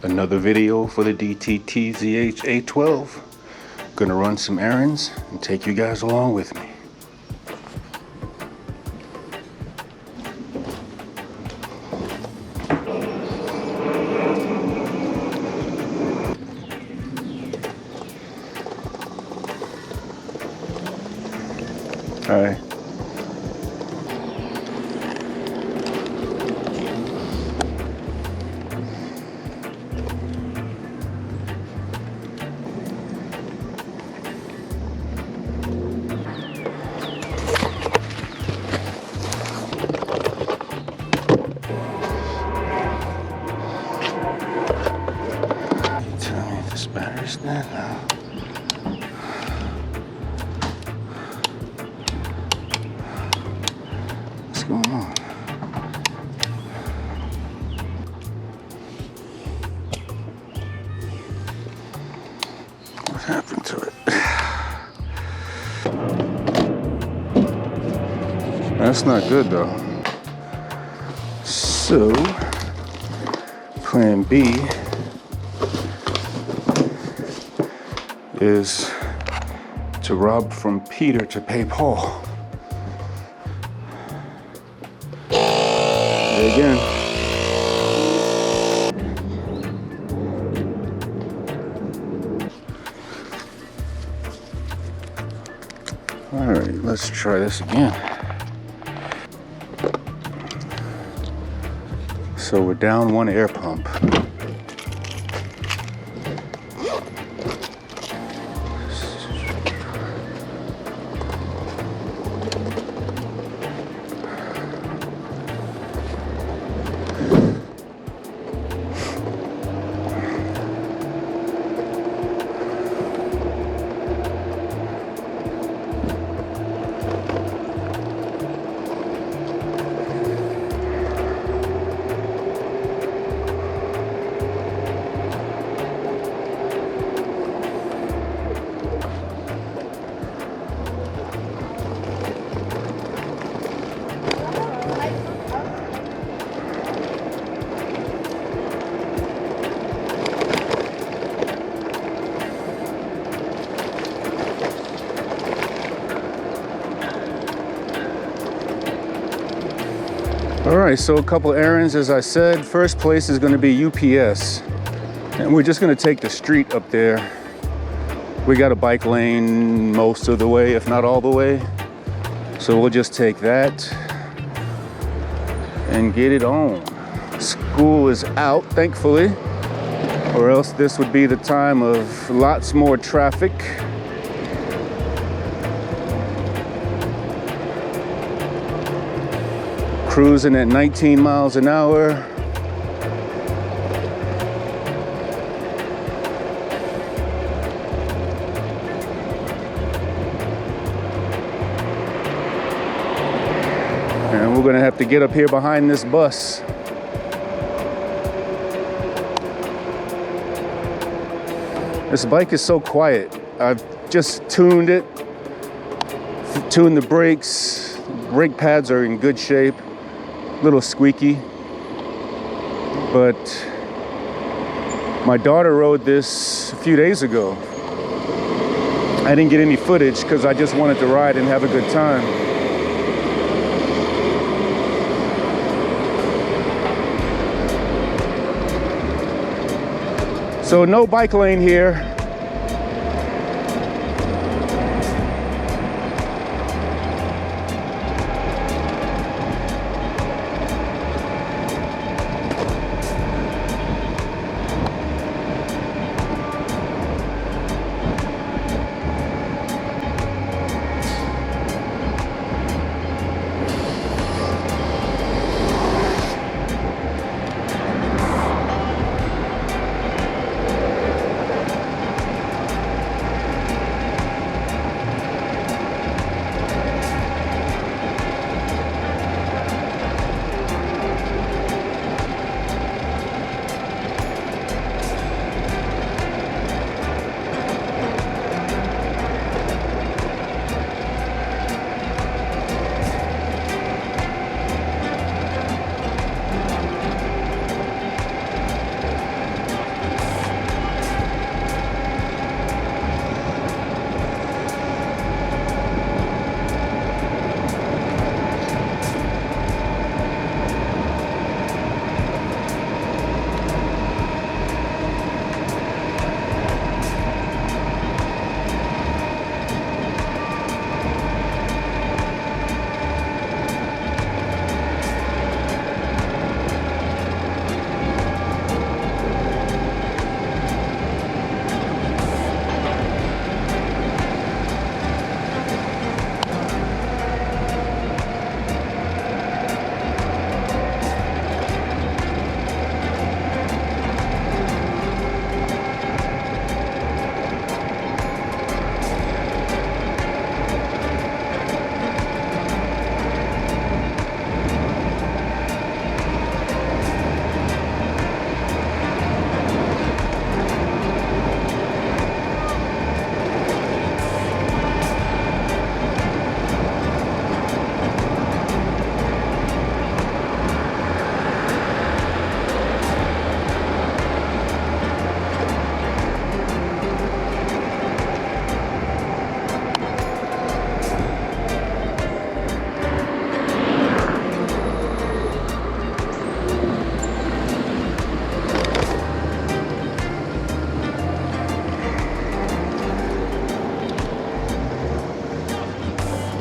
Another video for the DTTZH A12. Gonna run some errands and take you guys along with me. Hi. Tell me this battery's dead now. What's going on? What happened to it? That's not good though. So, plan B is to rob from Peter to pay Paul. There again. All right, let's try this again. So we're down one air pump. All right, so a couple errands, as I said. First place is going to be UPS, and we're just going to take the street up there. We got a bike lane most of the way, if not all the way, so we'll just take that and get it on. School is out, thankfully, or else this would be the time of lots more traffic. Cruising at 19 miles an hour. And we're gonna have to get up here behind this bus. This bike is so quiet. I've just tuned it, tuned the brakes. Brake pads are in good shape. Little squeaky, but my daughter rode this a few days ago. I didn't get any footage because I just wanted to ride and have a good time. So no bike lane here.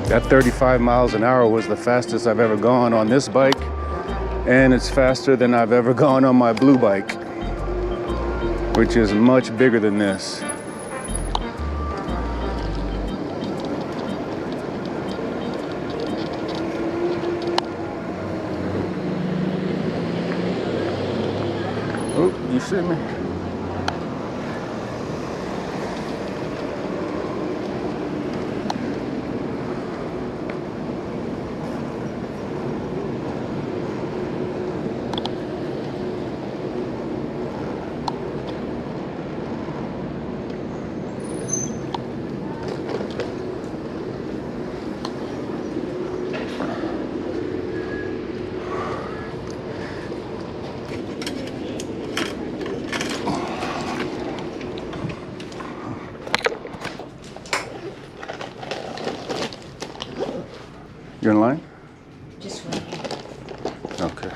That 35 miles an hour was the fastest I've ever gone on this bike, and it's faster than I've ever gone on my blue bike, which is much bigger than this. Oh, you see me? You're in line? Just right here. Okay.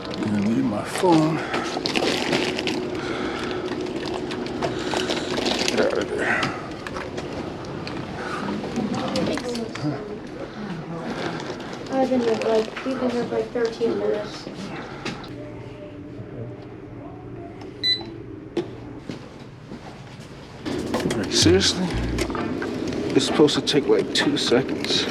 I'm gonna need my phone. Get out of there. We've been here for like 13 minutes. Like, seriously? It's supposed to take like 2 seconds.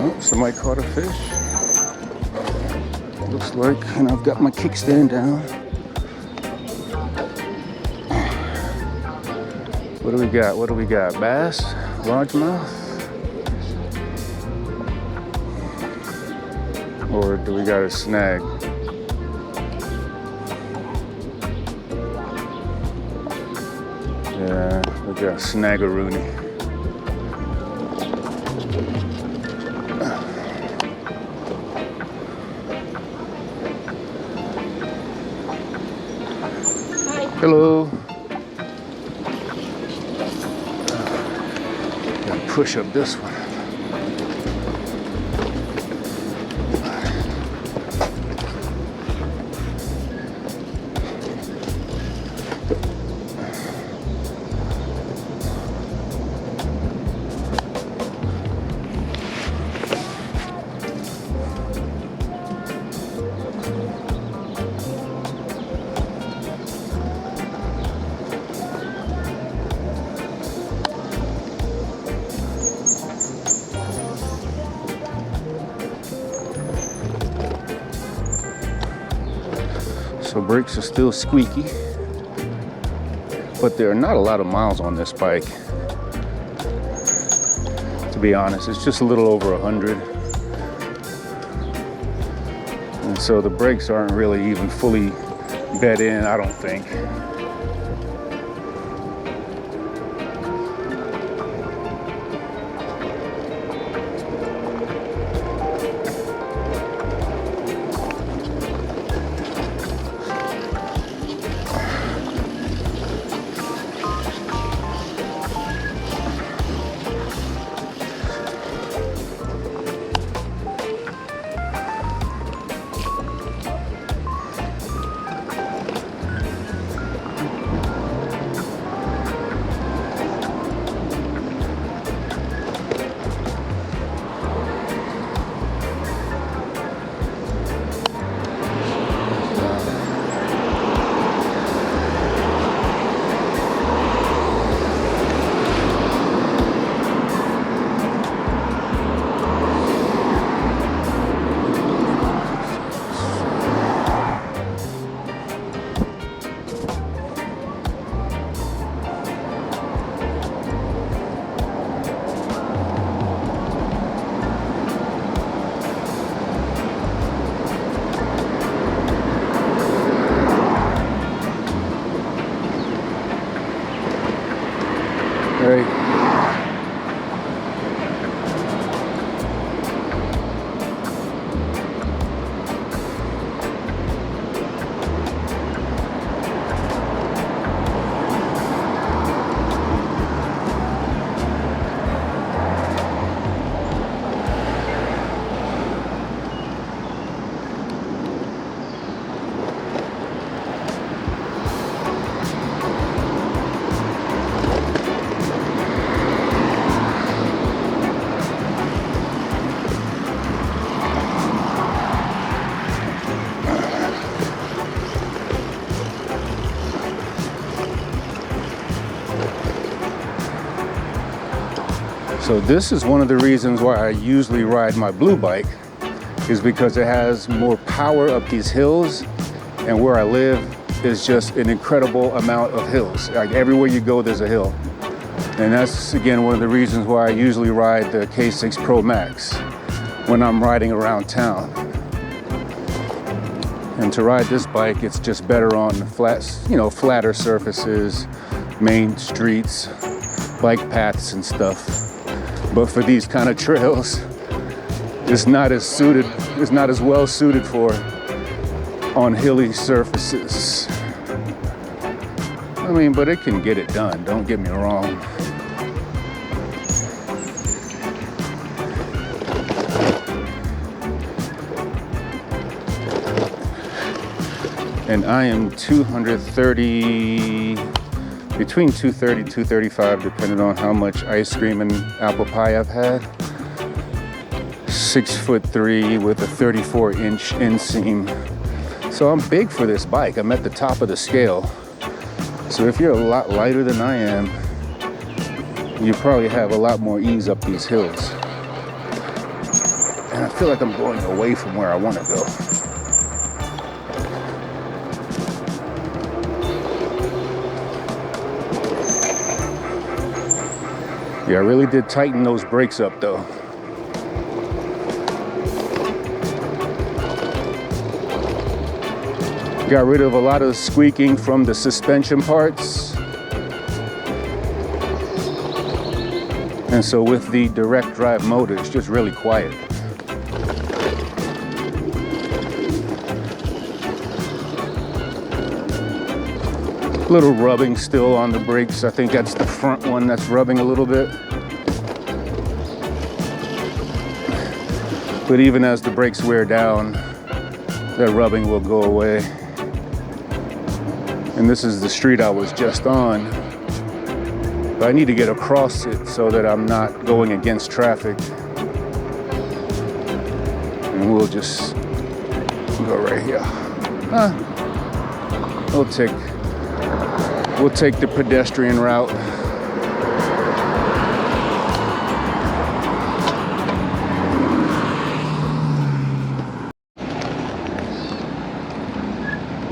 Oh, somebody caught a fish. Looks like, and I've got my kickstand down. What do we got? What do we got? Bass? Largemouth? Or do we got a snag? Yeah, we got a snag-a-rooney. Hello. Gotta push up this one. So brakes are still squeaky, but there are not a lot of miles on this bike. To be honest, it's just a little over 100. And so the brakes aren't really even fully bed in, I don't think. So this is one of the reasons why I usually ride my blue bike, is because it has more power up these hills, and where I live is just an incredible amount of hills. Like everywhere you go, there's a hill. And that's, again, one of the reasons why I usually ride the K6 Pro Max when I'm riding around town. And to ride this bike, it's just better on flatter surfaces, main streets, bike paths and stuff. But for these kind of trails, it's not as well suited for on hilly surfaces. I mean, but it can get it done, don't get me wrong. And I am between 230, 235, depending on how much ice cream and apple pie I've had. 6'3" with a 34-inch inseam. So I'm big for this bike. I'm at the top of the scale. So if you're a lot lighter than I am, you probably have a lot more ease up these hills. And I feel like I'm going away from where I want to go. Yeah, I really did tighten those brakes up though. Got rid of a lot of squeaking from the suspension parts. And so with the direct drive motor, it's just really quiet. Little rubbing still on the brakes. I think that's the front one that's rubbing a little bit. But even as the brakes wear down, that rubbing will go away. And this is the street I was just on. But I need to get across it so that I'm not going against traffic. And we'll just go right here. We'll take the pedestrian route.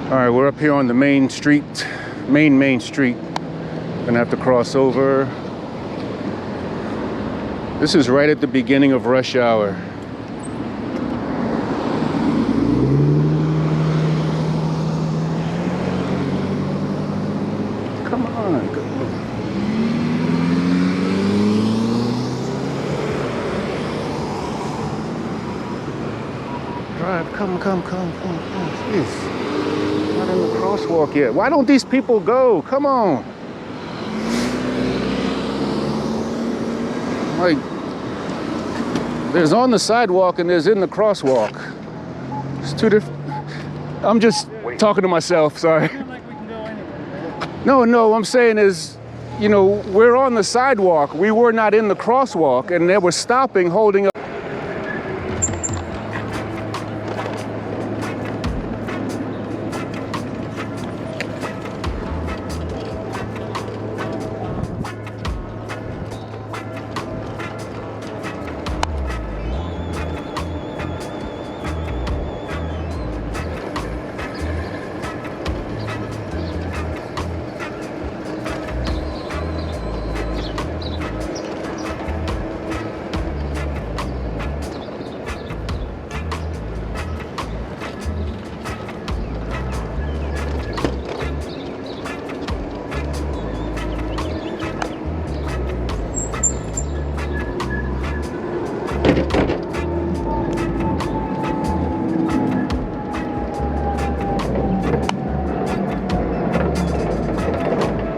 All right, we're up here on the main street, main street. Gonna have to cross over. This is right at the beginning of rush hour. Come on. Drive, come. Jeez. Not in the crosswalk yet. Why don't these people go? Come on. Like, there's on the sidewalk and there's in the crosswalk. It's two different. I'm just talking to myself, sorry. No, I'm saying is, we're on the sidewalk. We were not in the crosswalk, and they were stopping, holding up.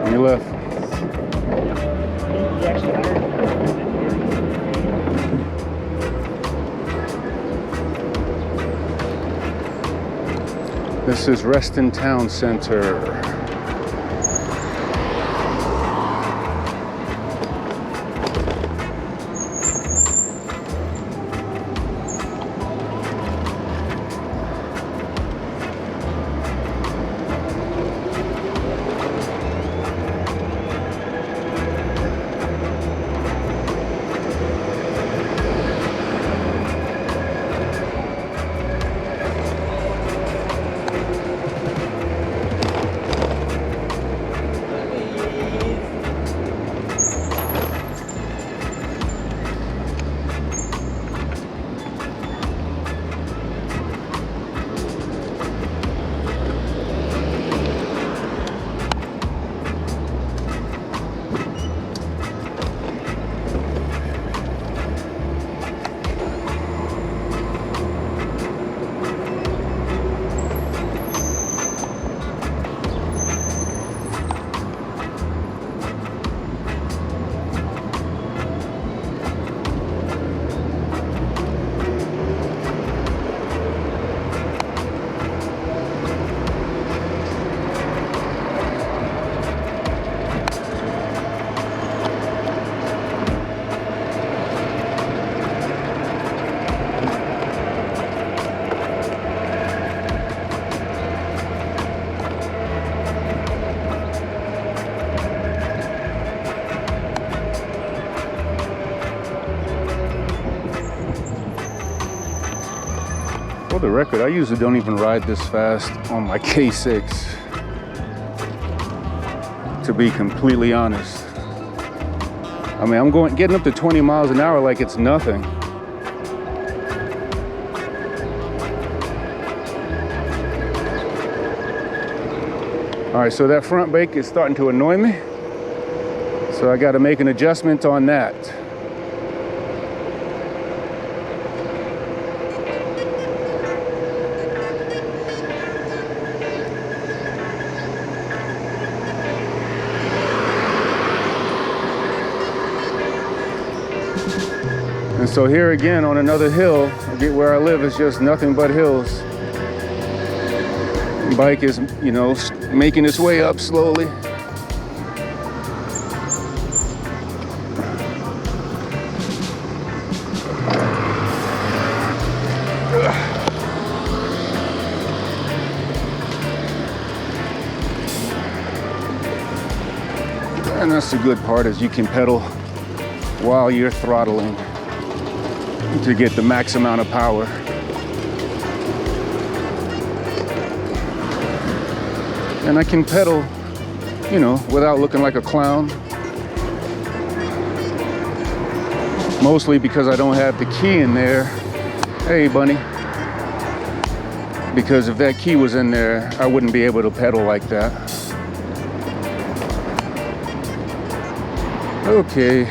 On your left. This is Reston Town Center. the record, I usually don't even ride this fast on my K6, to be completely honest. I mean, I'm getting up to 20 miles an hour like it's nothing. All right, so that front brake is starting to annoy me. So I got to make an adjustment on that. And so here again on another hill, where I live is just nothing but hills. The bike is, you know, making its way up slowly. And that's the good part, is you can pedal while you're throttling to get the max amount of power. And I can pedal, you know, without looking like a clown. Mostly because I don't have the key in there. Hey, bunny. Because if that key was in there, I wouldn't be able to pedal like that. Okay.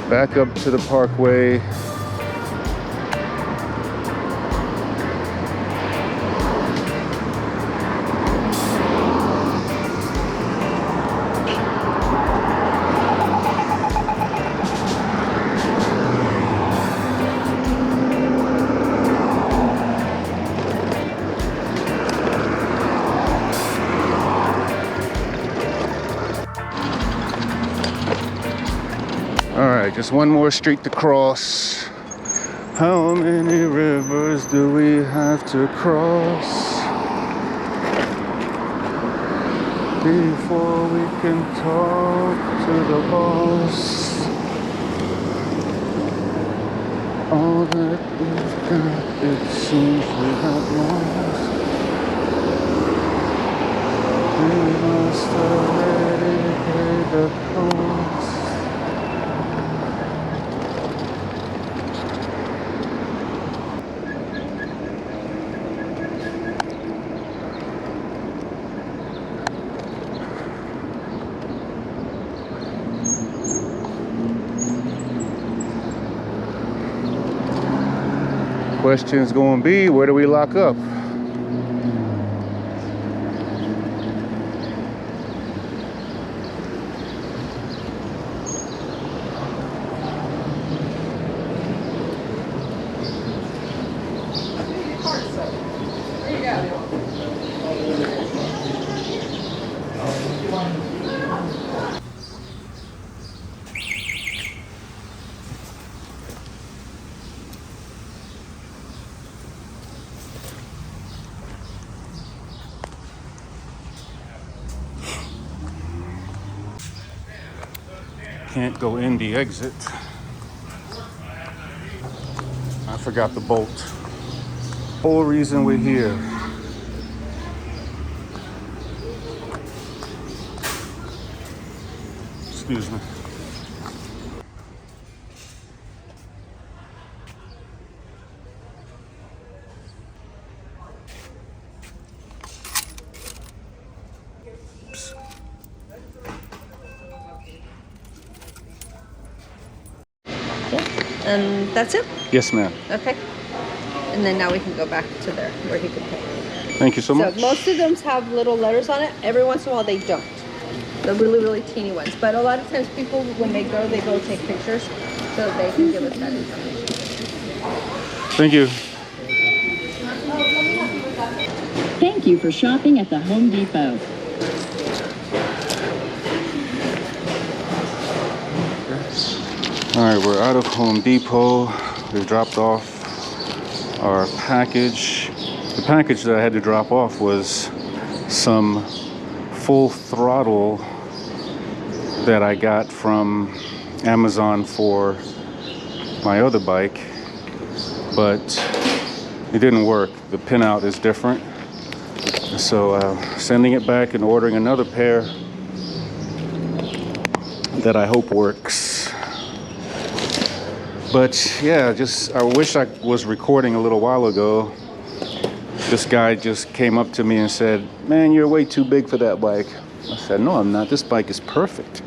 Back up to the parkway. All right, just one more street to cross. How many rivers do we have to cross before we can talk to the boss? All that we've got, it seems we have lost. We must already pay the cost. Question's gonna be, where do we lock up? Can't go in the exit. I forgot the bolt. Whole reason we're here. Excuse me. And that's it? Yes, ma'am. Okay. And then now we can go back to there where he can pay. Thank you so much. So most of them have little letters on it. Every once in a while they don't. The really, really teeny ones. But a lot of times people, when they go take pictures so they can give us that information. Thank you. Thank you for shopping at the Home Depot. All right, we're out of Home Depot. We've dropped off our package. The package that I had to drop off was some full throttle that I got from Amazon for my other bike, but it didn't work. The pinout is different. So sending it back and ordering another pair that I hope works. But yeah, I wish I was recording a little while ago. This guy just came up to me and said, "Man, you're way too big for that bike." I said, "No, I'm not. This bike is perfect."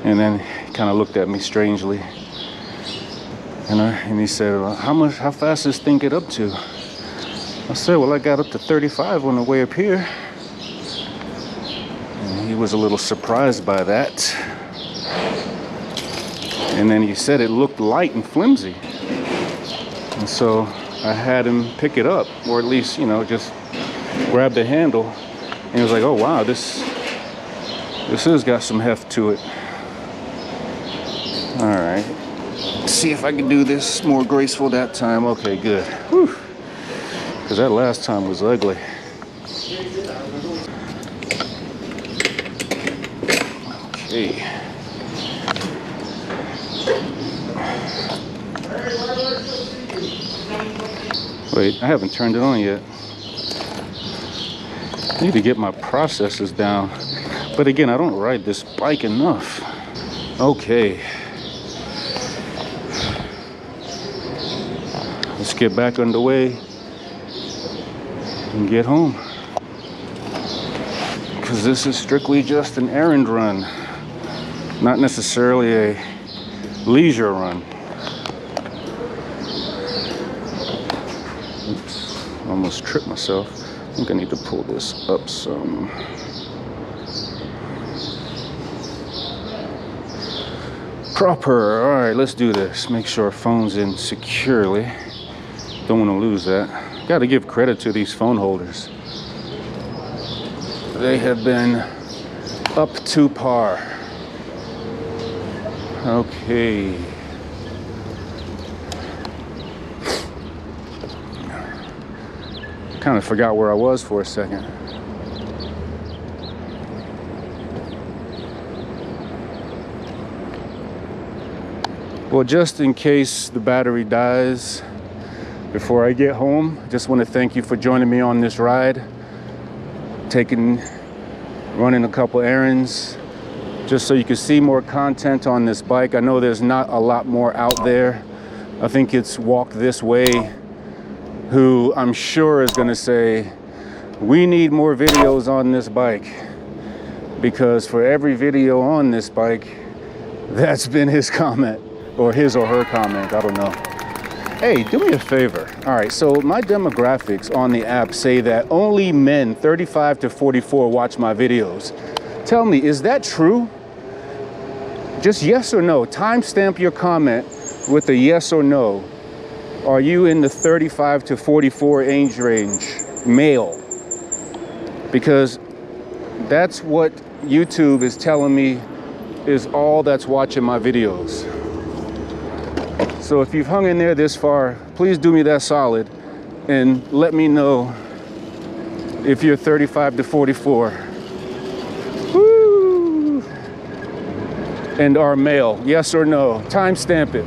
And then he kind of looked at me strangely. And he said, "Well, how fast does this thing get up to?" I said, "Well, I got up to 35 on the way up here." And he was a little surprised by that. And then he said it looked light and flimsy. And so I had him pick it up, or at least, you know, just grab the handle. And he was like, "Oh, wow, this has got some heft to it." All right. See if I can do this more graceful that time. Okay, good. Whew. Because that last time was ugly. Okay. Wait, I haven't turned it on yet. I need to get my processes down. But again, I don't ride this bike enough. Okay. Let's get back underway and get home. Because this is strictly just an errand run, not necessarily a leisure run. Oops, almost tripped myself. I think I need to pull this up some. Proper. All right, let's do this. Make sure our phone's in securely. Don't want to lose that. Got to give credit to these phone holders. They have been up to par. Okay. Kind of forgot where I was for a second. Well, just in case the battery dies before I get home, I just want to thank you for joining me on this ride. Running a couple errands, just so you can see more content on this bike. I know there's not a lot more out there. I think it's Walk This Way, who I'm sure is going to say, "We need more videos on this bike," because for every video on this bike, that's been his comment, or his or her comment, I don't know. Hey, do me a favor. All right, so my demographics on the app say that only men 35 to 44 watch my videos. Tell me, is that true? Just yes or no. Timestamp your comment with a yes or no. Are you in the 35 to 44 age range, male? Because that's what YouTube is telling me is all that's watching my videos. So if you've hung in there this far, please do me that solid and let me know if you're 35 to 44. Woo! And are male, yes or no. Timestamp it.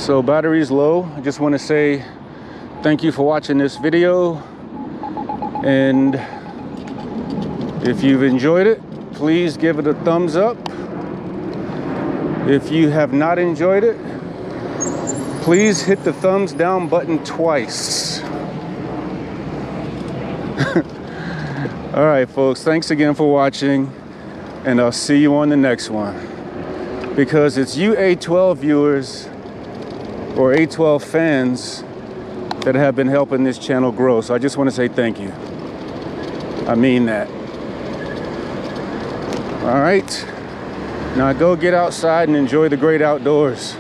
So battery's low. I just want to say thank you for watching this video, and if you've enjoyed it, please give it a thumbs up. If you have not enjoyed it, please hit the thumbs down button twice. All right, folks, thanks again for watching, and I'll see you on the next one. Because it's you A12 viewers or A12 fans that have been helping this channel grow. So I just want to say thank you. I mean that. All right, now go get outside and enjoy the great outdoors.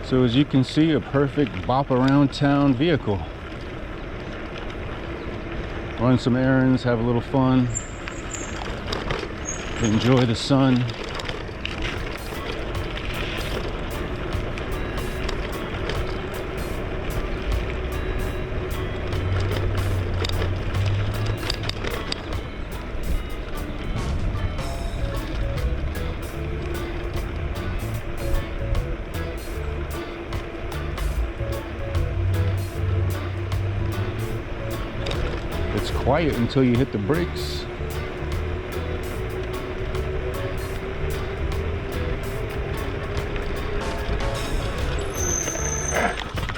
So as you can see, a perfect bop around town vehicle. Run some errands, have a little fun, enjoy the sun. It's quiet until you hit the brakes.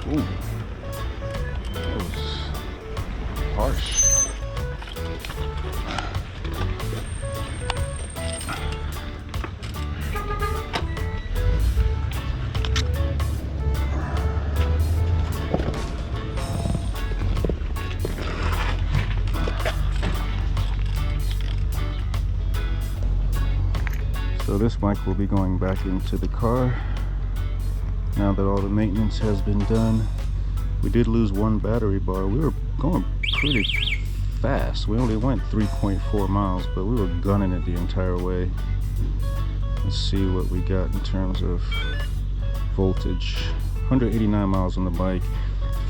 Ooh, that was harsh. So this mic will be going back into the car now that all the maintenance has been done. We did lose one battery bar. We were going pretty fast. We only went 3.4 miles, but we were gunning it the entire way. Let's see what we got in terms of voltage. 189 miles on the bike,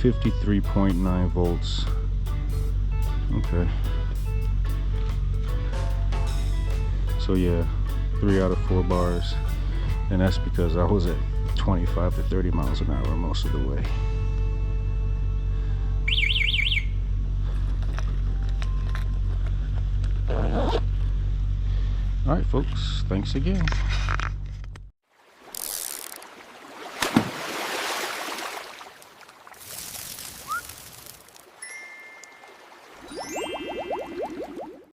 53.9 volts. Okay. So yeah, 3 out of 4 bars, and that's because I was at 25 to 30 miles an hour most of the way. All right, folks, thanks again.